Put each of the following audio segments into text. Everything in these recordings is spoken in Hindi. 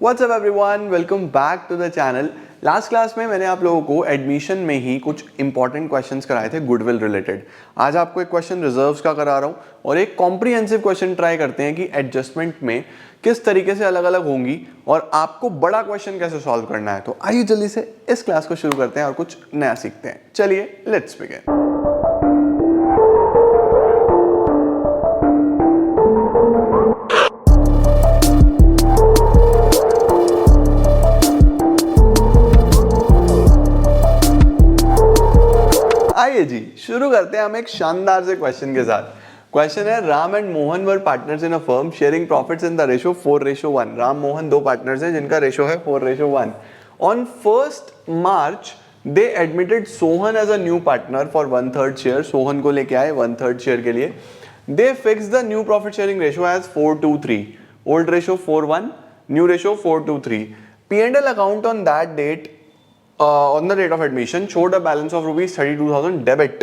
What's up everyone? Welcome back to the channel. Last class में मैंने आप लोगों को एडमिशन में ही कुछ इंपॉर्टेंट क्वेश्चंस कराए थे गुडविल रिलेटेड। आज आपको एक क्वेश्चन रिजर्व्स का करा रहा हूँ और एक कॉम्प्रिहेंसिव क्वेश्चन ट्राई करते हैं कि एडजस्टमेंट में किस तरीके से अलग अलग होंगी और आपको बड़ा क्वेश्चन कैसे सॉल्व करना है। तो आइए जल्दी से इस क्लास को शुरू करते हैं और कुछ नया सीखते हैं। चलिए लेट्स बिगिन। आइए जी शुरू करते हैं हम एक शानदार से क्वेश्चन के साथ। क्वेश्चन है Ram and Mohan were partners in a firm sharing profits in the ratio 4:1। Ram Mohan दो पार्टनर्स हैं जिनका रेशो है 4:1। On 1st March they admitted Sohan as a new partner for 1/3 share. Sohan को लेके आए 1/3 शेयर के लिए। They fix the new profit sharing ratio as 4:3। Old ratio 4:1, new ratio 4:3। P&L account on that date on the date of admission showed a balance of rupees 32,000 debit.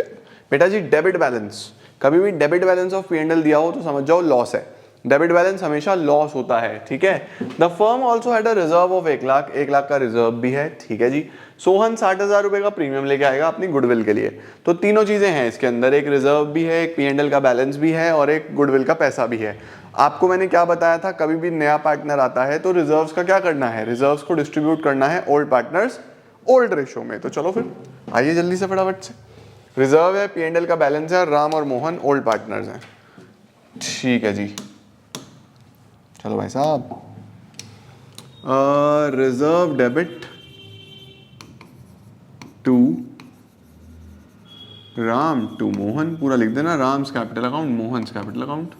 बेटा जी डेबिट बैलेंस, कभी भी डेबिट बैलेंस ऑफ P&L दिया हो तो समझ जाओ लॉस है। डेबिट बैलेंस हमेशा लॉस होता है, ठीक है। The firm also had a reserve of 1 lakh, 1 lakh का रिजर्व भी है, ठीक है जी। सोहन 60,000 रुपए का प्रीमियम लेके आएगा अपनी गुडविल के लिए। तो तीनों चीजें हैं इसके अंदर, एक रिजर्व भी है, एक P&L का बैलेंस भी है और एक गुडविल का पैसा भी है। आपको मैंने क्या बताया था, कभी भी नया पार्टनर आता है तो रिजर्व्स का क्या करना है, रिजर्व्स को डिस्ट्रीब्यूट करना है ओल्ड पार्टनर्स ओल्ड रेशो में। तो चलो फिर आइए जल्दी से फटाफट से। रिजर्व है, P&L का बैलेंस है, राम और मोहन ओल्ड पार्टनर्स हैं, ठीक है जी। चलो भाई साहब, reserve debit to Ram to Mohan, पूरा लिख देना, Ram's capital account Mohan's capital account.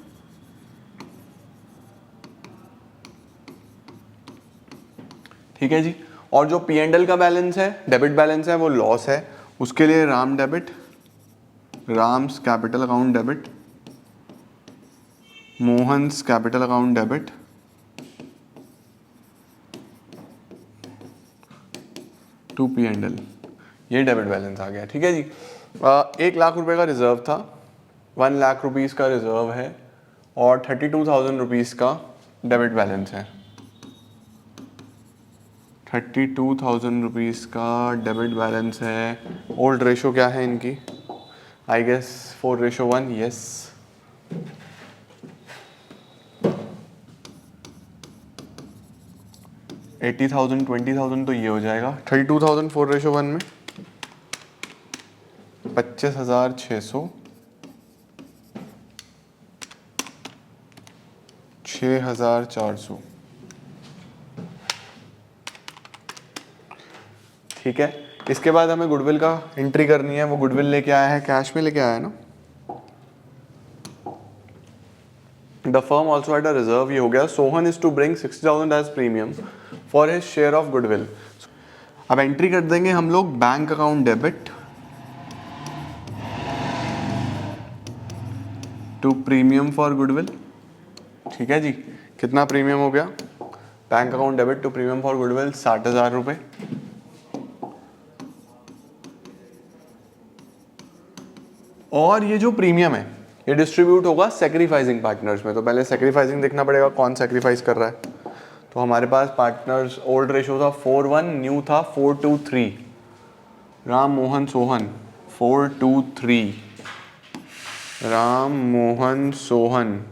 ठीक है जी। और जो P&L का बैलेंस है, डेबिट बैलेंस है, वो लॉस है, उसके लिए Ram debit, Ram's capital account debit, Mohan's capital account debit, to P&L। ये डेबिट बैलेंस आ गया, ठीक है जी। 1 लाख रुपए का रिजर्व था, 1 लाख रुपीस का रिजर्व है और 32,000 रुपीस का डेबिट बैलेंस है। 32,000 रुपीस का डेबिट बैलेंस है। ओल्ड रेशो क्या है इनकी, आई गेस 4:1, यस। $80,000 $20,000 तो ये हो जाएगा। 32,000 4:1 में 25,600, 6,400, ठीक है। इसके बाद हमें गुडविल का एंट्री करनी है। वो गुडविल लेके आया है, कैश में लेके आया है ना। The firm also had a reserve, ये हो गया। Sohan is to bring 60,000 as premium for his share of goodwill. अब एंट्री कर देंगे हम लोग bank account debit to premium for goodwill, ठीक है जी। कितना प्रीमियम हो गया, bank account debit to premium for goodwill 60,000 रुपए। और ये जो प्रीमियम है ये डिस्ट्रीब्यूट होगा सेक्रीफाइसिंग पार्टनर्स में। तो पहले सेक्रीफाइसिंग देखना पड़ेगा, कौन सेक्रीफाइस कर रहा है। तो हमारे पास पार्टनर्स ओल्ड रेशो था 4:1, न्यू था 4:3। Ram Mohan Sohan 4:3, Ram Mohan Sohan.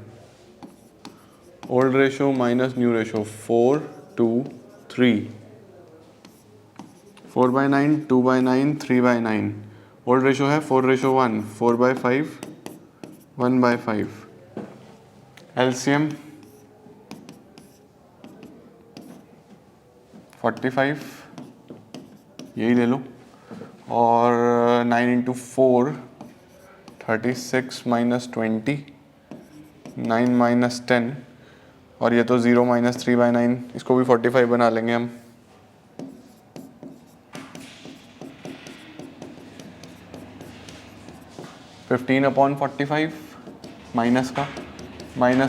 Old ratio minus new ratio 4:3। 4/9, 2/9, 3/9। Old ratio है 4:1, 4/5, 1/5। एलसीएम 45, यही ले लो। और 9 × 4 36 - 20, 9 - 10। और ये तो 0 - 3/9, इसको भी 45 बना लेंगे हम। (15/45) माइनस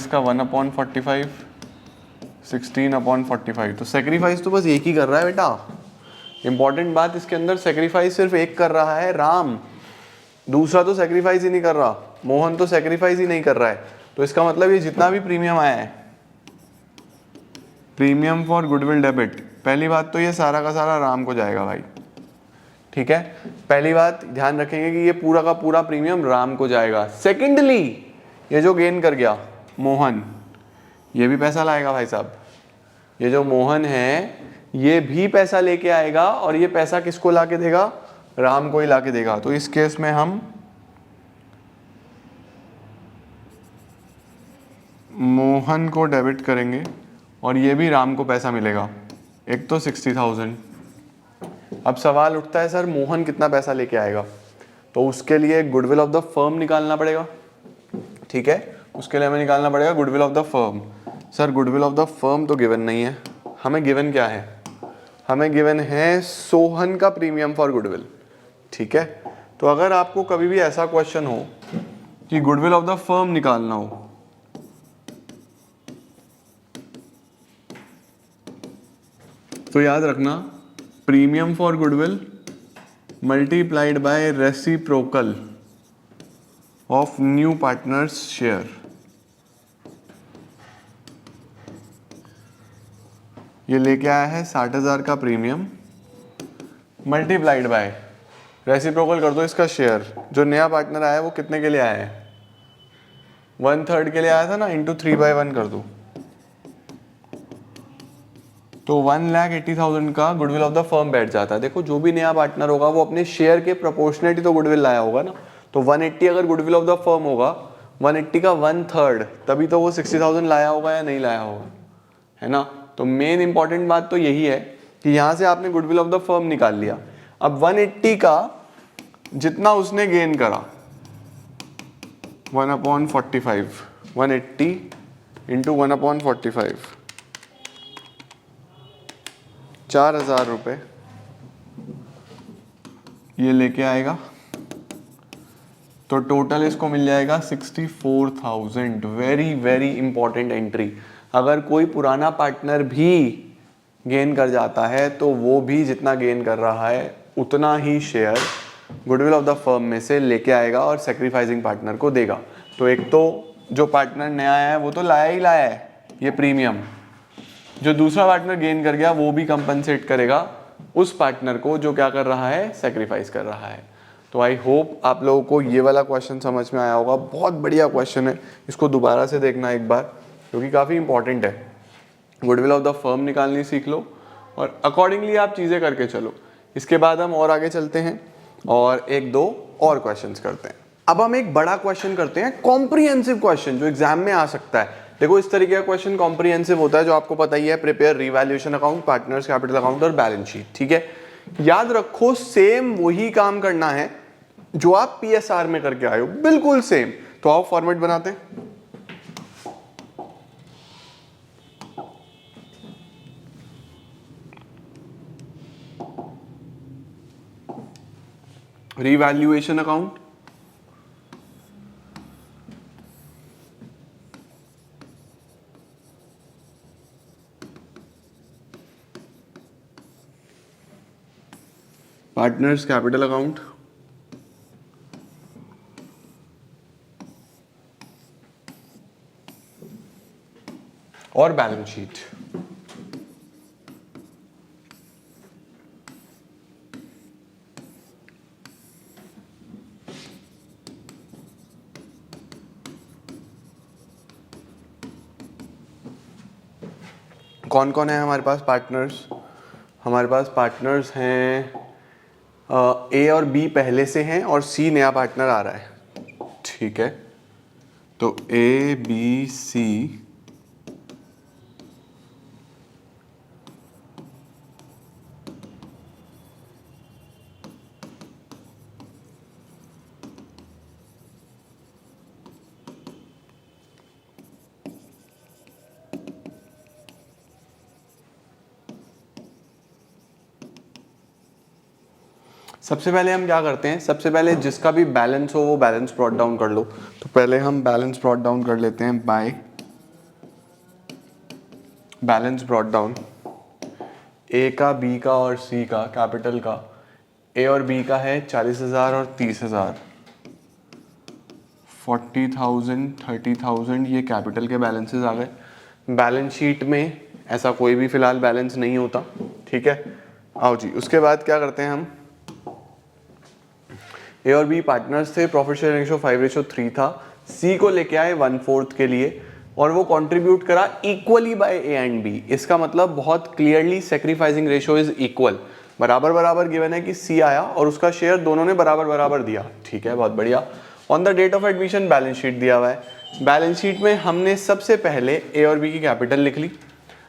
का 1/45, 16/45। तो सेक्रीफाइस तो बस एक ही कर रहा है बेटा। इंपॉर्टेंट बात इसके अंदर, सेक्रीफाइस सिर्फ एक कर रहा है राम, दूसरा तो सेक्रीफाइस ही नहीं कर रहा। मोहन तो सेक्रीफाइस ही नहीं कर रहा है। तो इसका मतलब ये जितना भी प्रीमियम आया है प्रीमियम फॉर गुडविल डेबिट, पहली बात तो ये सारा का सारा राम को जाएगा भाई, ठीक है, पहली बात ध्यान रखेंगे कि ये पूरा का पूरा प्रीमियम राम को जाएगा। सेकेंडली ये जो गेन कर गया मोहन, ये भी पैसा लाएगा भाई साहब, ये जो मोहन है ये भी पैसा लेके आएगा और ये पैसा किसको लाके देगा, राम को ही लाके देगा। तो इस केस में हम मोहन को डेबिट करेंगे और ये भी राम को पैसा मिलेगा, एक तो 60,000। अब सवाल उठता है सर मोहन कितना पैसा लेके आएगा, तो उसके लिए गुडविल ऑफ द फर्म निकालना पड़ेगा, ठीक है, उसके लिए हमें निकालना पड़ेगा goodwill of the firm. Sir goodwill of the firm तो गिवन नहीं है, हमें गिवन क्या है, हमें गिवन है सोहन का प्रीमियम फॉर गुडविल, ठीक है। तो अगर आपको कभी भी ऐसा क्वेश्चन हो कि गुडविल ऑफ द फर्म निकालना हो, तो याद रखना premium for goodwill multiplied by reciprocal of new partners share, ये लेके आया है 60,000 का प्रीमियम, मल्टीप्लाइड बाय रेसिप्रोकल कर दो इसका शेयर, जो नया पार्टनर आया है वो कितने के लिए आया है, 1/3 के लिए आया था ना, इंटू 3/1 कर दो, तो 1,80,000 का गुडविल ऑफ द फर्म बैठ जाता है। देखो जो भी नया पार्टनर होगा वो अपने शेयर के प्रोपोर्शनेट ही तो गुडविल लाया होगा ना, तो 180 अगर गुडविल ऑफ द फर्म होगा, 180 का 1/3, तभी तो वो 60,000 लाया होगा या नहीं लाया होगा, है ना। तो मेन इंपॉर्टेंट बात तो यही है कि यहाँ से आपने गुडविल ऑफ द फर्म निकाल लिया। अब 180 का जितना उसने गेन करा 1/45, 180 इंटू 1/45, 4,000 रुपये ये लेके आएगा, तो टोटल इसको मिल जाएगा 64,000। Very very important entry. अगर कोई पुराना पार्टनर भी गेन कर जाता है तो वो भी जितना गेन कर रहा है उतना ही share goodwill of the firm में से लेके आएगा और सेक्रीफाइसिंग पार्टनर को देगा। तो एक तो जो पार्टनर नया आया है वो तो लाया ही लाया है ये प्रीमियम, जो दूसरा पार्टनर गेन कर गया वो भी कंपनसेट करेगा उस पार्टनर को जो क्या कर रहा है, सेक्रीफाइस कर रहा है। तो आई होप आप लोगों को ये वाला क्वेश्चन समझ में आया होगा। बहुत बढ़िया क्वेश्चन है, इसको दोबारा से देखना एक बार क्योंकि काफ़ी इंपॉर्टेंट है। गुडविल ऑफ द फर्म निकालनी सीख लो और अकॉर्डिंगली आप चीज़ें करके चलो। इसके बाद हम और आगे चलते हैं और एक दो और क्वेश्चंस करते हैं। अब हम एक बड़ा क्वेश्चन करते हैं, कॉम्प्रिहेंसिव क्वेश्चन जो एग्जाम में आ सकता है। देखो इस तरीके का क्वेश्चन कॉम्प्रिहेंसिव होता है जो आपको पता ही है, prepare revaluation account, partners capital account और बैलेंस शीट, ठीक है। याद रखो सेम वही काम करना है जो आप पीएसआर में करके आए हो, बिल्कुल सेम। तो आओ फॉर्मेट बनाते हैं। Revaluation account, partners capital account, और बैलेंस शीट। कौन कौन है हमारे पास पार्टनर्स? हमारे पास पार्टनर्स हैं ए और बी पहले से हैं और सी नया पार्टनर आ रहा है, ठीक है। तो ए बी सी सबसे पहले हम क्या करते हैं, सबसे पहले जिसका भी बैलेंस हो वो बैलेंस ब्रॉट डाउन कर लो। तो पहले हम बैलेंस ब्रॉट डाउन कर लेते हैं बाय बैलेंस ब्रॉट डाउन। ए का, बी का और सी का, कैपिटल का ए और बी का है 40,000 और 30,000, 40,000 30,000 ये कैपिटल के बैलेंसेस आ गए। बैलेंस शीट में ऐसा कोई भी फिलहाल बैलेंस नहीं होता, ठीक है। आओ जी, उसके बाद क्या करते हैं हम, ए और बी पार्टनर्स थे, प्रॉफिट शेयरिंग रेशो 5:3 था, सी को लेके आए 1/4 के लिए और वो कंट्रीब्यूट करा equally by A and B. इसका मतलब बहुत clearly sacrificing ratio is equal, बराबर बराबर गिवन है कि सी आया और उसका शेयर दोनों ने बराबर बराबर दिया, ठीक है, बहुत बढ़िया। On the date of admission balance sheet दिया हुआ है, बैलेंस शीट में हमने सबसे पहले ए और बी की कैपिटल लिख ली।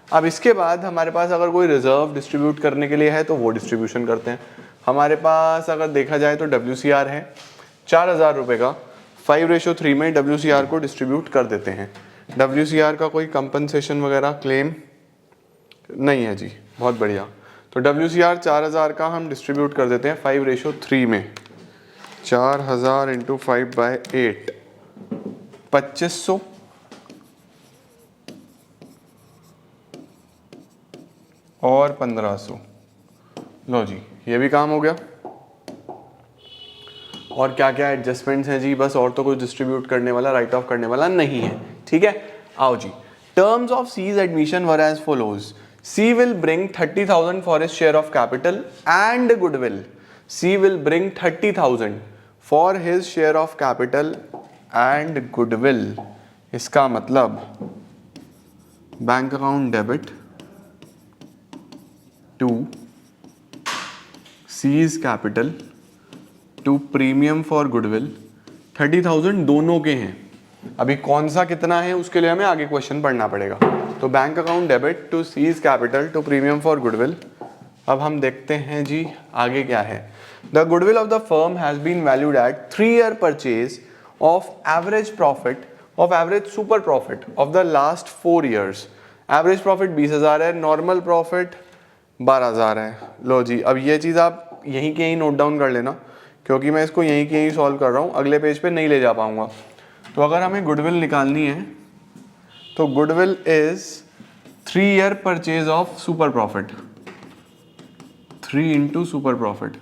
अब इसके बाद हमारे पास अगर कोई रिजर्व डिस्ट्रीब्यूट करने के लिए है तो वो डिस्ट्रीब्यूशन करते हैं। हमारे पास अगर देखा जाए तो WCR है 4,000 रुपये का, 5:3 में WCR को डिस्ट्रीब्यूट कर देते हैं। WCR का कोई कंपनसेशन वगैरह क्लेम नहीं है जी, बहुत बढ़िया। तो WCR 4,000 का हम डिस्ट्रीब्यूट कर देते हैं 5:3 में, 4,000 × 5/8 2500 और 1500। लो जी, ये भी काम हो गया। और क्या क्या एडजस्टमेंट्स हैं जी, बस और तो कुछ डिस्ट्रीब्यूट करने वाला, राइट ऑफ करने वाला नहीं है, ठीक है। आओ जी, terms of C's admission were as follows. C will bring 30,000 for his share of capital and goodwill. C will bring 30,000 for his share of capital and goodwill. इसका मतलब bank account debit to C's capital to premium for goodwill, 30,000 दोनों के हैं। अभी कौन सा कितना है उसके लिए हमें आगे क्वेश्चन पढ़ना पड़ेगा। तो bank account debit to C's capital to premium for goodwill. अब हम देखते हैं जी आगे क्या है। The goodwill of the firm has been valued at 3-year purchase of average profit of average super profit of the last 4 years। Average profit 20,000 है, नॉर्मल प्रॉफिट 12,000 है। लो जी, अब ये चीज़ आप यहीं के यहीं नोट डाउन कर लेना, क्योंकि मैं इसको यहीं के यहीं सॉल्व कर रहा हूँ, अगले पेज पे नहीं ले जा पाऊंगा। तो अगर हमें गुडविल निकालनी है तो goodwill is 3-year purchase of super profit, 3 × super profit.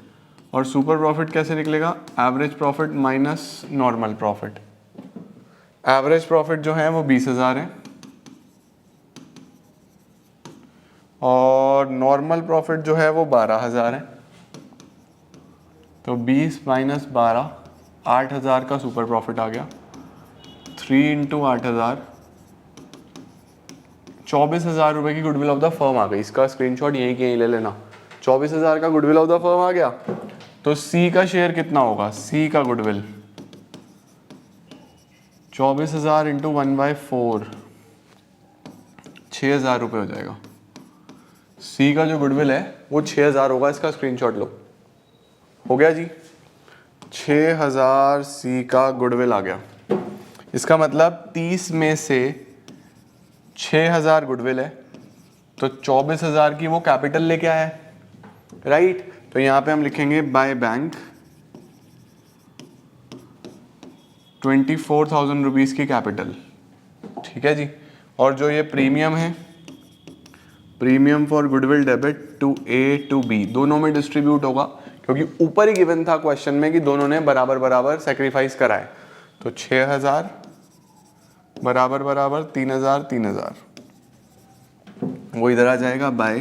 और सुपर प्रॉफिट कैसे निकलेगा, average profit minus normal profit. Average profit जो है वो 20,000 है और नॉर्मल प्रॉफिट जो है वो 12,000 है। तो 20 - 12 8,000 का सुपर प्रॉफिट आ गया। 3 × 8,000 24,000 रुपये की गुडविल ऑफ द फर्म आ गई। इसका स्क्रीनशॉट यहीं के यहीं ले लेना। 24,000 का गुडविल ऑफ द फर्म आ गया। तो सी का शेयर कितना होगा, सी का गुडविल 24,000 × 1/4 6,000 रुपये हो जाएगा। सी का जो गुडविल है वो 6,000 होगा। इसका स्क्रीनशॉट लो, हो गया जी, 6,000 सी का गुडविल आ गया। इसका मतलब 30 में से 6,000 गुडविल है तो 24,000 की वो कैपिटल लेके आया है, राइट। तो यहाँ पे हम लिखेंगे बाय बैंक 24,000 रुपीज़ की कैपिटल, ठीक है जी। और जो ये प्रीमियम है, premium for goodwill debit to A to B, दोनों में डिस्ट्रीब्यूट होगा, क्योंकि ऊपर ही गिवन था क्वेश्चन में कि दोनों ने बराबर बराबर सेक्रीफाइस कराए। तो 6,000 बराबर बराबर 3,000 3,000, वो इधर आ जाएगा बाय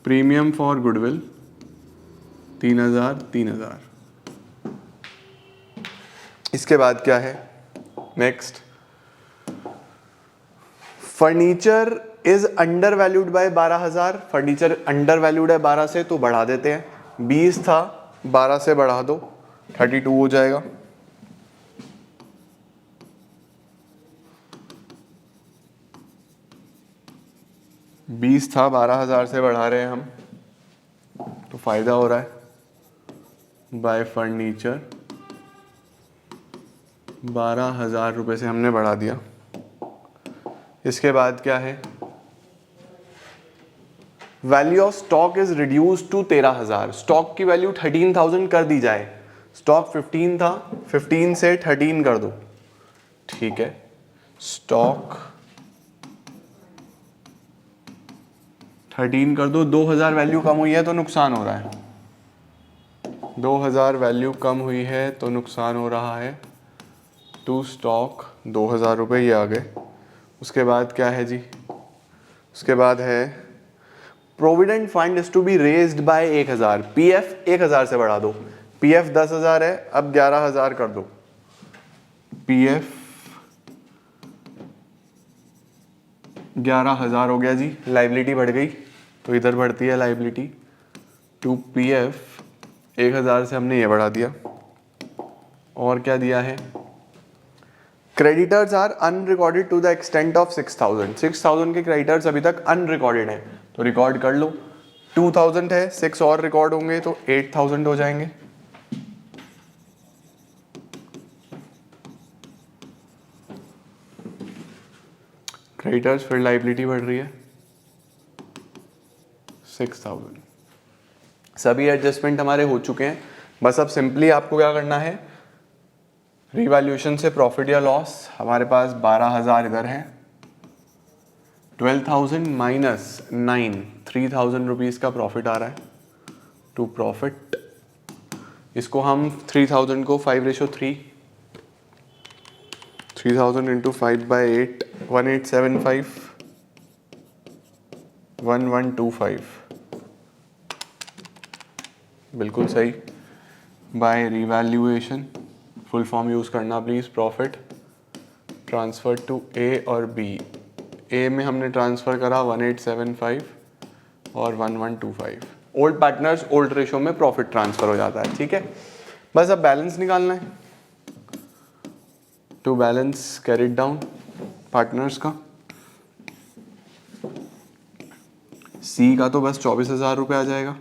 प्रीमियम फॉर गुडविल 3,000 3,000। इसके बाद क्या है next, furniture is under valued bye 12,000। Furniture under valued है 12 से तो बढ़ा देते हैं, 20 था 12 से बढ़ा दो 32 हो जाएगा। बीस था 12,000 से बढ़ा रहे हैं हम तो फायदा हो रहा है। बाय फर्नीचर 12,000 रुपये से हमने बढ़ा दिया। इसके बाद क्या है, value of stock is reduce to 13,000। Stock की वैल्यू 13,000 कर दी जाए। स्टॉक 15 था, 15 से 13 कर दो, ठीक है। स्टॉक 13 कर दो, 2,000 वैल्यू कम हुई है तो नुकसान हो रहा है। 2,000 वैल्यू कम हुई है तो नुकसान हो रहा है। टू स्टॉक 2,000 रुपये ये आ गए। उसके बाद क्या है जी, उसके बाद है provident fund is to be raised by 1000, PF 1000 से बढ़ा दो, पीएफ 10,000 है, अब 11,000 कर दो, पीएफ 11,000 हो गया जी, लाइबिलिटी बढ़ गई तो इधर बढ़ती है लाइबिलिटी टू पीएफ 1000 से हमने ये बढ़ा दिया। और क्या दिया है, creditors are unrecorded to the extent of 6,000, 6,000 के क्रेडिटर्स अभी तक अनरिकॉर्डेड हैं तो रिकॉर्ड कर लो, 2,000 है, 6 और रिकॉर्ड होंगे तो 8,000 हो जाएंगे। क्रेडिटर्स, फिर लाइबिलिटी बढ़ रही है 6,000। सभी एडजस्टमेंट हमारे हो चुके हैं, बस अब सिंपली आपको क्या करना है, रिवैल्यूएशन से प्रॉफिट या लॉस, हमारे पास 12,000 इधर है, 12,000 माइनस 9, 3,000 रुपीज़ का प्रॉफिट आ रहा है टू प्रॉफिट। इसको हम 3,000 को 5:3, 3,000 इंटू 5/8, 1875, 1125, बिल्कुल सही। By revaluation, full form use करना please, profit transfer to A और बी, ए में हमने ट्रांसफ़र करा 1875 और 1125, ओल्ड पार्टनर्स ओल्ड रेशो में प्रॉफिट ट्रांसफ़र हो जाता है, ठीक है। बस अब बैलेंस निकालना है, to balance carried down partners का, सी का तो बस 24,000 रुपये आ जाएगा,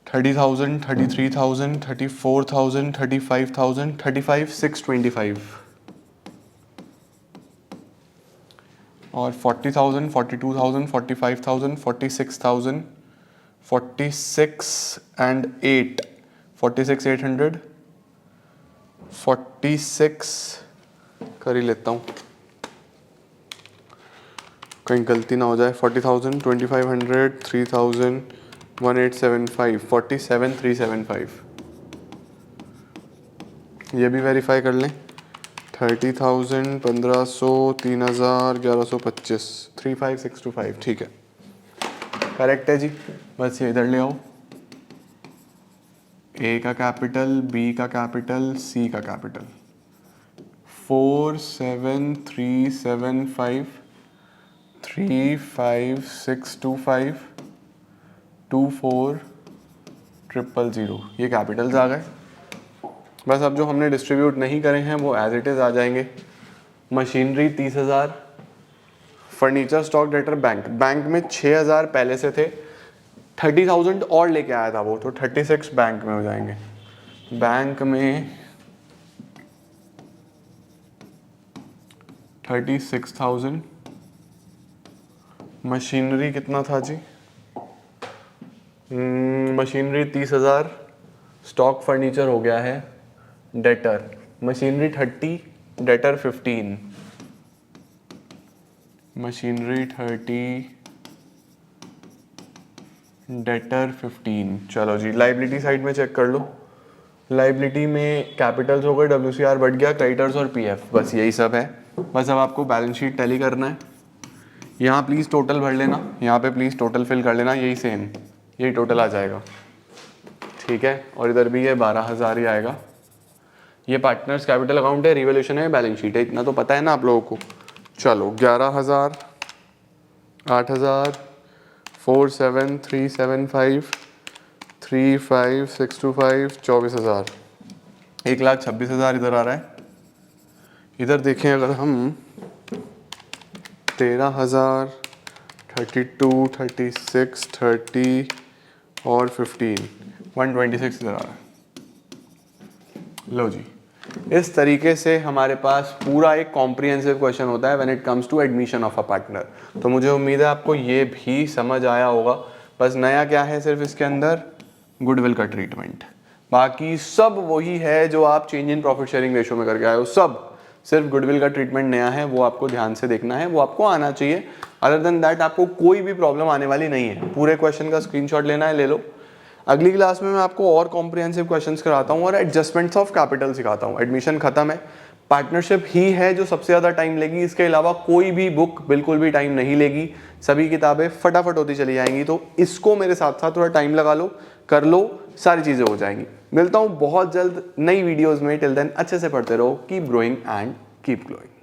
30,000, 33,000, 34,000, 35,000, 35,625 और 40,000, 42,000, 45,000, 46,000, 46 and 8, 46,800, 46 कर ही लेता हूँ कहीं गलती ना हो जाए, 40,000, 2,500, 3,000, 1875, 47,375, ये भी वेरीफाई कर लें, 30,000, 1,500, 3,000, 1,125, 35,625, ठीक है, करेक्ट है जी। बस ये इधर ले आओ, ए का कैपिटल, बी का कैपिटल, सी का कैपिटल, 47,375, 35,625, 24,000, ये कैपिटल्स आ गए। बस अब जो हमने डिस्ट्रीब्यूट नहीं करे हैं वो एज इट इज़ आ जाएंगे। Machinery 30,000, furniture stock debtor bank, bank में 6,000 पहले से थे, 30,000 और लेके आया था वो, तो 36 बैंक में हो जाएंगे। बैंक में 36,000, मशीनरी कितना था जी, मशीनरी 30,000, स्टॉक फर्नीचर हो गया है, debtor machinery 30, debtor 15, machinery 30, debtor 15। चलो जी लाइबिलिटी साइड में चेक कर लो, लाइबिलिटी में कैपिटल्स हो गए, WCR बढ़ गया, क्रेडिटर्स और पीएफ, बस यही सब है। बस अब आपको बैलेंस शीट टैली करना है, यहाँ प्लीज़ टोटल भर लेना, यहाँ पे प्लीज़ टोटल फिल कर लेना, यही सेम यही टोटल आ जाएगा, ठीक है। और इधर भी ये 12,000 ही आएगा। ये पार्टनर्स कैपिटल अकाउंट है, रिवैल्यूएशन है, बैलेंस शीट है, इतना तो पता है ना आप लोगों को। चलो 11,000, 8,000, 4,7,375, 3,5,625, 24,000, 1,26,000 इधर आ रहा है। इधर देखें अगर हम 13,000, 32, 36, 30 और 15, 126 इधर आ रहा है। लो जी, इस तरीके से हमारे पास पूरा एक कॉम्प्रिहेंसिव क्वेश्चन होता है when it comes to admission of a partner. तो मुझे उम्मीद है आपको ये भी समझ आया होगा। बस नया क्या है, सिर्फ इसके अंदर गुडविल का ट्रीटमेंट, बाकी सब वही है जो आप change in profit sharing ratio में करके आए हो, सब सिर्फ गुडविल का ट्रीटमेंट नया है, वो आपको ध्यान से देखना है, वो आपको आना चाहिए। अदर देन दैट आपको कोई भी प्रॉब्लम आने वाली नहीं है। पूरे क्वेश्चन का स्क्रीनशॉट लेना है, ले लो। अगली क्लास में मैं आपको और कॉम्प्रिहेंसिव क्वेश्चंस कराता हूँ और एडजस्टमेंट्स ऑफ कैपिटल सिखाता हूँ। एडमिशन खत्म है, पार्टनरशिप ही है जो सबसे ज़्यादा टाइम लेगी, इसके अलावा कोई भी बुक बिल्कुल भी टाइम नहीं लेगी, सभी किताबें फटाफट होती चली जाएंगी। तो इसको मेरे साथ साथ थोड़ा टाइम लगा लो, कर लो, सारी चीज़ें हो जाएंगी। मिलता हूँ बहुत जल्द नई वीडियोज़ में। टिल देन अच्छे से पढ़ते रहो, keep growing and keep glowing.